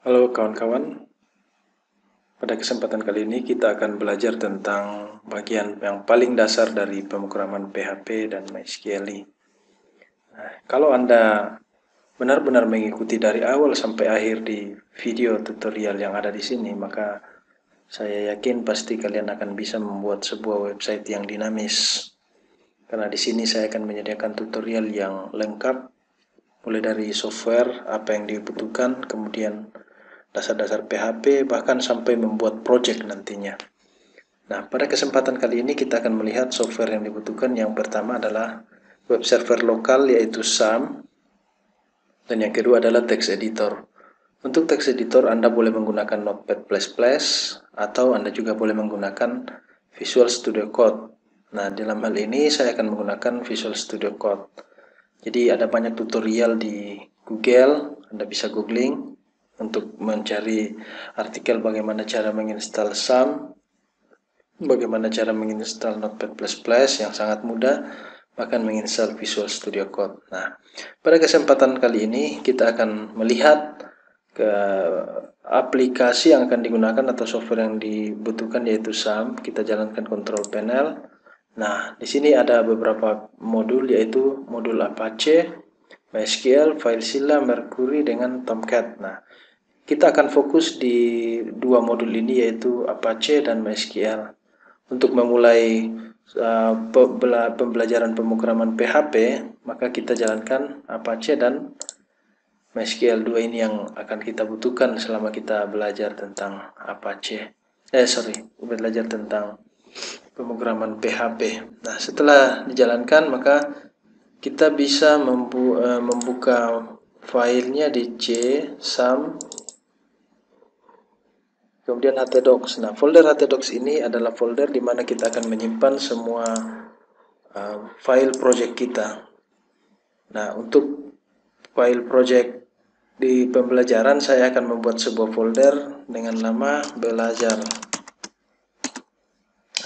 Halo kawan-kawan, pada kesempatan kali ini kita akan belajar tentang bagian yang paling dasar dari pemrograman PHP dan MySQL. Kalau Anda benar-benar mengikuti dari awal sampai akhir di video tutorial yang ada di sini, maka saya yakin pasti kalian akan bisa membuat sebuah website yang dinamis. Karena di sini saya akan menyediakan tutorial yang lengkap, mulai dari software, apa yang dibutuhkan, kemudian dasar-dasar PHP, bahkan sampai membuat project nantinya. Nah, pada kesempatan kali ini kita akan melihat software yang dibutuhkan. Yang pertama adalah web server lokal, yaitu SAM, dan yang kedua adalah text editor. Untuk text editor Anda boleh menggunakan Notepad++, atau Anda juga boleh menggunakan Visual Studio Code. Nah, dalam hal ini saya akan menggunakan Visual Studio Code. Jadi ada banyak tutorial di Google, Anda bisa googling untuk mencari artikel bagaimana cara menginstal SAM, bagaimana cara menginstal Notepad++ yang sangat mudah, bahkan menginstal Visual Studio Code. Nah, pada kesempatan kali ini kita akan melihat ke aplikasi yang akan digunakan atau software yang dibutuhkan, yaitu SAM. Kita jalankan Control Panel. Nah, di sini ada beberapa modul, yaitu modul Apache, MySQL, FileZilla, Mercury, dengan Tomcat. Nah, kita akan fokus di dua modul ini, yaitu Apache dan MySQL. Untuk memulai pembelajaran pemrograman PHP, maka kita jalankan Apache dan MySQL. Dua ini yang akan kita butuhkan selama kita belajar tentang Apache. Belajar tentang pemrograman PHP. Nah, setelah dijalankan, maka kita bisa membuka filenya di C, SAM, kemudian htdocs. Nah, folder htdocs ini adalah folder di mana kita akan menyimpan semua file project kita. Nah, untuk file project di pembelajaran saya akan membuat sebuah folder dengan nama belajar.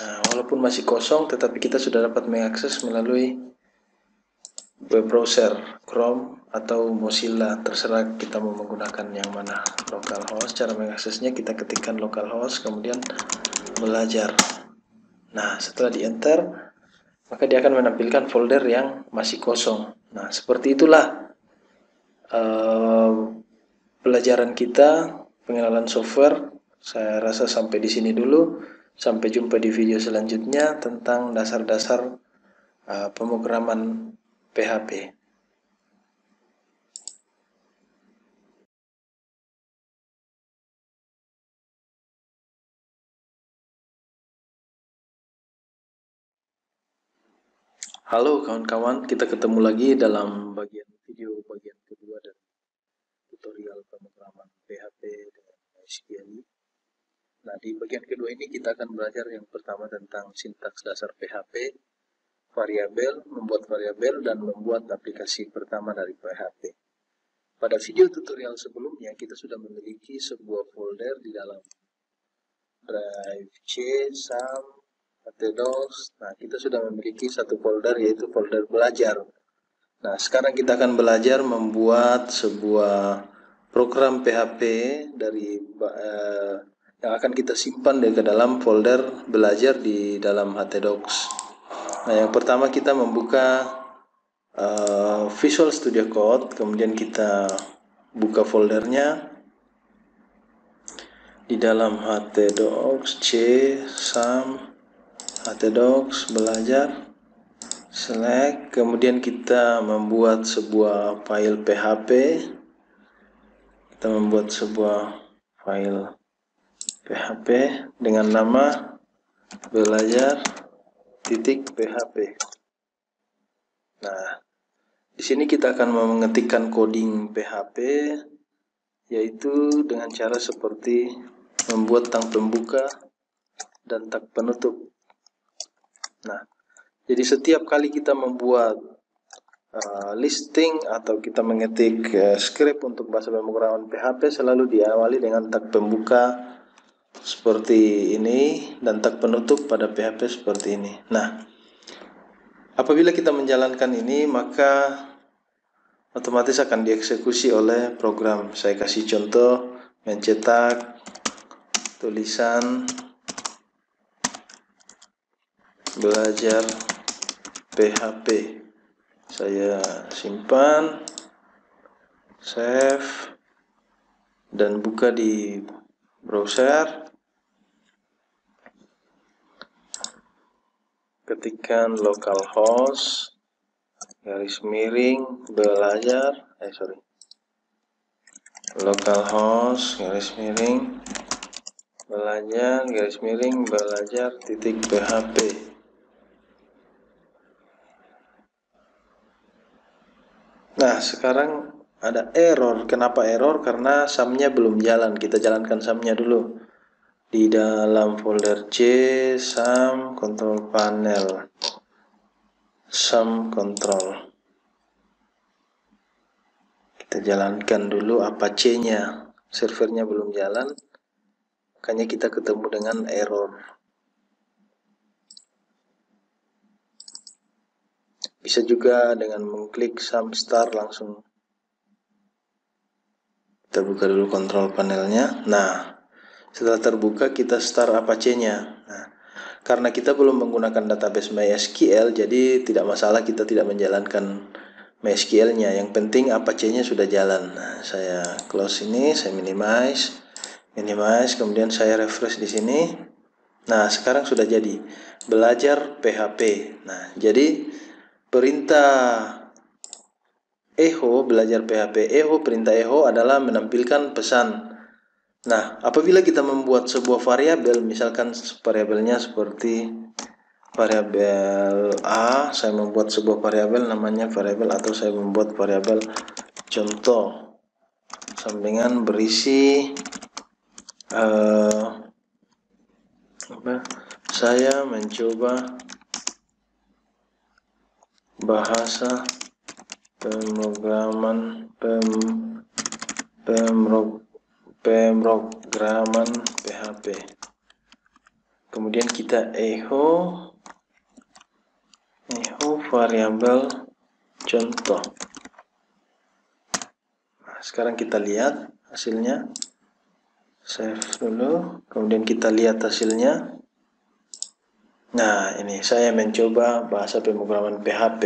Nah, walaupun masih kosong, tetapi kita sudah dapat mengakses melalui web browser Chrome atau Mozilla, terserah kita mau menggunakan yang mana. Localhost, cara mengaksesnya kita ketikkan localhost, kemudian belajar. Nah, setelah di enter, maka dia akan menampilkan folder yang masih kosong. Nah, seperti itulah pelajaran kita, pengenalan software. Saya rasa sampai di sini dulu. Sampai jumpa di video selanjutnya tentang dasar-dasar pemrograman PHP. Halo kawan-kawan, kita ketemu lagi dalam video bagian kedua dari tutorial pemrograman PHP dengan MySQL. Nah, di bagian kedua ini kita akan belajar yang pertama tentang sintaks dasar PHP, variabel, membuat variabel, dan membuat aplikasi pertama dari PHP. Pada video tutorial sebelumnya kita sudah memiliki sebuah folder di dalam drive C, SAM, htdocs. Nah, kita sudah memiliki satu folder, yaitu folder belajar. Nah, sekarang kita akan belajar membuat sebuah program PHP yang akan kita simpan ke dalam folder belajar di dalam htdocs. Nah, yang pertama kita membuka Visual Studio Code, kemudian kita buka foldernya di dalam htdocs, C, SAM, htdocs, belajar, select, kemudian kita membuat sebuah file PHP. Kita membuat sebuah file PHP dengan nama belajar.php. Nah, di sini kita akan mengetikkan coding PHP, yaitu dengan cara seperti membuat tag pembuka dan tag penutup. Nah, jadi setiap kali kita membuat listing atau kita mengetik script untuk bahasa pemrograman PHP, selalu diawali dengan tag pembuka seperti ini dan tag penutup pada PHP seperti ini. Nah, apabila kita menjalankan ini, maka otomatis akan dieksekusi oleh program. Saya kasih contoh mencetak tulisan belajar PHP. Saya simpan, save, dan buka di browser. Ketikkan localhost /belajar localhost /belajar_belajar.php. Nah, sekarang ada error. Kenapa error? Karena sumnya belum jalan. Kita jalankan sumnya dulu. Di dalam folder C, sum control panel, sum control. Kita jalankan dulu Apache-nya. Servernya belum jalan, makanya kita ketemu dengan error. Bisa juga dengan mengklik sum start langsung. Kita buka dulu kontrol panelnya. Nah, setelah terbuka kita start Apache-nya. Nah, karena kita belum menggunakan database MySQL, jadi tidak masalah kita tidak menjalankan MySQL-nya. Yang penting Apache-nya sudah jalan. Nah, saya close ini, saya minimize, kemudian saya refresh di sini. Nah, sekarang sudah jadi belajar PHP. Nah, jadi perintah echo belajar PHP, perintah echo adalah menampilkan pesan. Nah, apabila kita membuat sebuah variabel, misalkan variabelnya seperti variabel A, saya membuat sebuah variabel namanya variabel, atau saya membuat variabel contoh sampingan berisi saya mencoba bahasa pemrograman PHP. Kemudian kita echo variabel contoh. Nah, sekarang kita lihat hasilnya. Save dulu, kemudian kita lihat hasilnya. Nah, ini saya mencoba bahasa pemrograman PHP.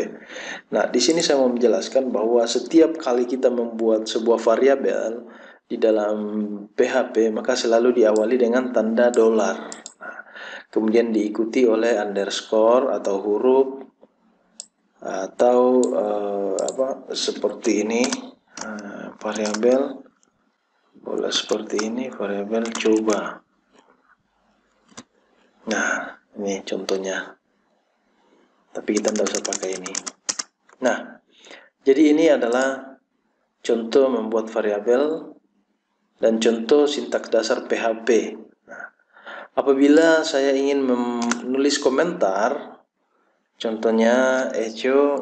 Nah, di sini saya mau menjelaskan bahwa setiap kali kita membuat sebuah variabel di dalam PHP, maka selalu diawali dengan tanda $. Nah, kemudian diikuti oleh underscore atau huruf, atau seperti ini, variabel boleh seperti ini, variabel coba. Nah, ini contohnya. Tapi kita tidak usah pakai ini. Nah, jadi ini adalah contoh membuat variabel dan contoh sintaks dasar PHP. Nah, apabila saya ingin menulis komentar, contohnya echo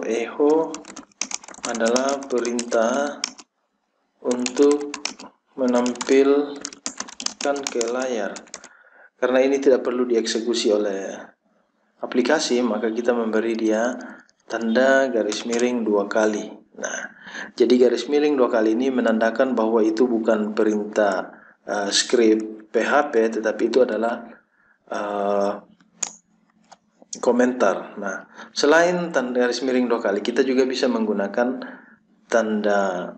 adalah perintah untuk menampilkan ke layar. Karena ini tidak perlu dieksekusi oleh aplikasi, maka kita memberi dia tanda garis miring 2 kali. Nah, jadi garis miring 2 kali ini menandakan bahwa itu bukan perintah script PHP, tetapi itu adalah komentar. Nah, selain tanda garis miring 2 kali, kita juga bisa menggunakan tanda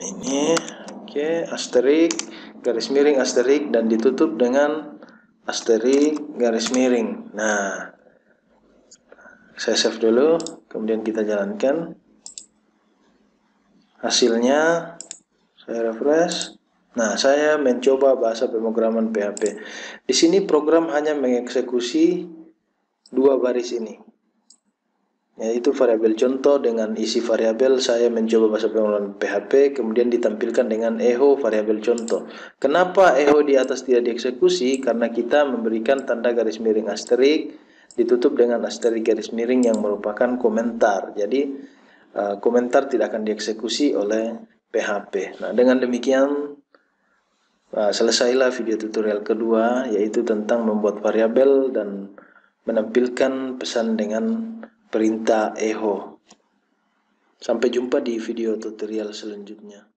ini, asterik, garis miring asterik, dan ditutup dengan asterik garis miring. Nah, saya save dulu, kemudian kita jalankan hasilnya. Saya refresh. Nah, saya mencoba bahasa pemrograman PHP. Di sini program hanya mengeksekusi 2 baris ini, yaitu variabel contoh dengan isi variabel saya mencoba bahasa pemrograman PHP, kemudian ditampilkan dengan echo variabel contoh. Kenapa echo di atas tidak dieksekusi? Karena kita memberikan tanda garis miring asterik ditutup dengan asterik garis miring yang merupakan komentar. Jadi komentar tidak akan dieksekusi oleh PHP. Nah, dengan demikian selesailah video tutorial kedua, yaitu tentang membuat variabel dan menampilkan pesan dengan perintah echo. Sampai jumpa di video tutorial selanjutnya.